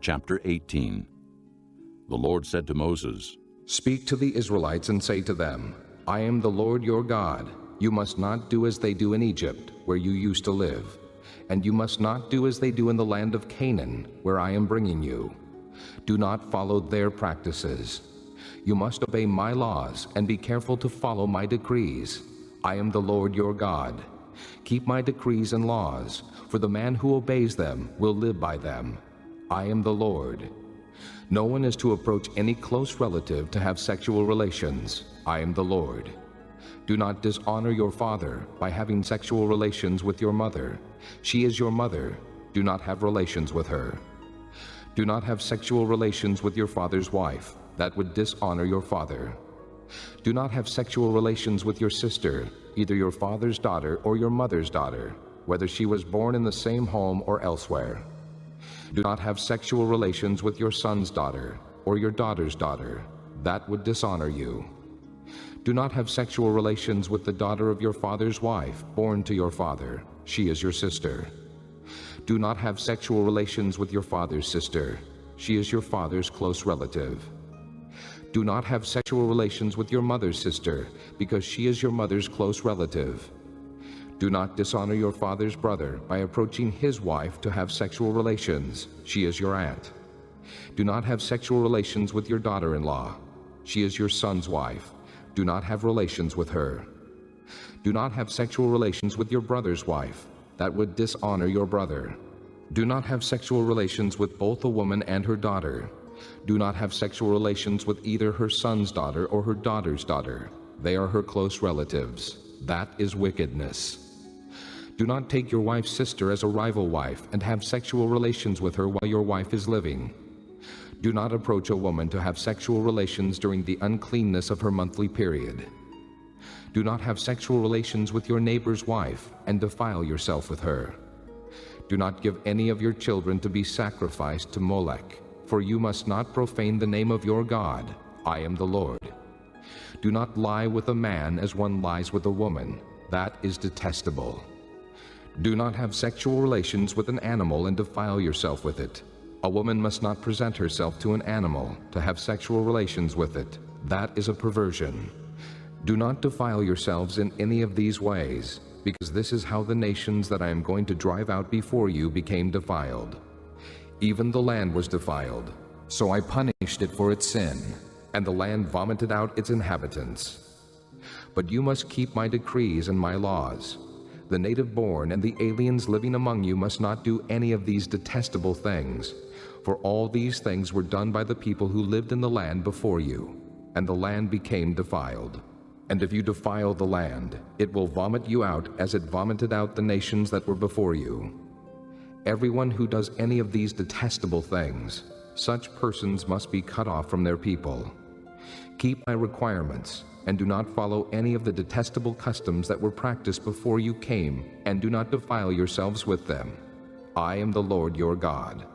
Chapter 18. The Lord said to Moses, Speak to the Israelites and say to them, I am the Lord your God. You must not do as they do in Egypt, where you used to live, and you must not do as they do in the land of Canaan, where I am bringing you. Do not follow their practices. You must obey my laws and be careful to follow my decrees. I am the Lord your God. Keep my decrees and laws, for the man who obeys them will live by them. I am the Lord. No one is to approach any close relative to have sexual relations. I am the Lord. Do not dishonor your father by having sexual relations with your mother. She is your mother. Do not have relations with her. Do not have sexual relations with your father's wife. That would dishonor your father. Do not have sexual relations with your sister, either your father's daughter or your mother's daughter, whether she was born in the same home or elsewhere. Do not have sexual relations with your son's daughter or your daughter's daughter. That would dishonor you. Do not have sexual relations with the daughter of your father's wife, born to your father. She is your sister. Do not have sexual relations with your father's sister. She is your father's close relative. Do not have sexual relations with your mother's sister, because she is your mother's close relative. Do not dishonor your father's brother by approaching his wife to have sexual relations. She is your aunt. Do not have sexual relations with your daughter-in-law. She is your son's wife. Do not have relations with her. Do not have sexual relations with your brother's wife. That would dishonor your brother. Do not have sexual relations with both a woman and her daughter. Do not have sexual relations with either her son's daughter or her daughter's daughter. They are her close relatives. That is wickedness. Do not take your wife's sister as a rival wife and have sexual relations with her while your wife is living. Do not approach a woman to have sexual relations during the uncleanness of her monthly period. Do not have sexual relations with your neighbor's wife and defile yourself with her. Do not give any of your children to be sacrificed to Molech, for you must not profane the name of your God. I am the Lord. Do not lie with a man as one lies with a woman. That is detestable. Do not have sexual relations with an animal and defile yourself with it. A woman must not present herself to an animal to have sexual relations with it. That is a perversion. Do not defile yourselves in any of these ways, because this is how the nations that I am going to drive out before you became defiled. Even the land was defiled, so I punished it for its sin, and the land vomited out its inhabitants. But you must keep my decrees and my laws. The native-born and the aliens living among you must not do any of these detestable things, for all these things were done by the people who lived in the land before you, and the land became defiled. And if you defile the land, it will vomit you out as it vomited out the nations that were before you. Everyone who does any of these detestable things, such persons must be cut off from their people. Keep my requirements, and do not follow any of the detestable customs that were practiced before you came, and do not defile yourselves with them. I am the Lord your God.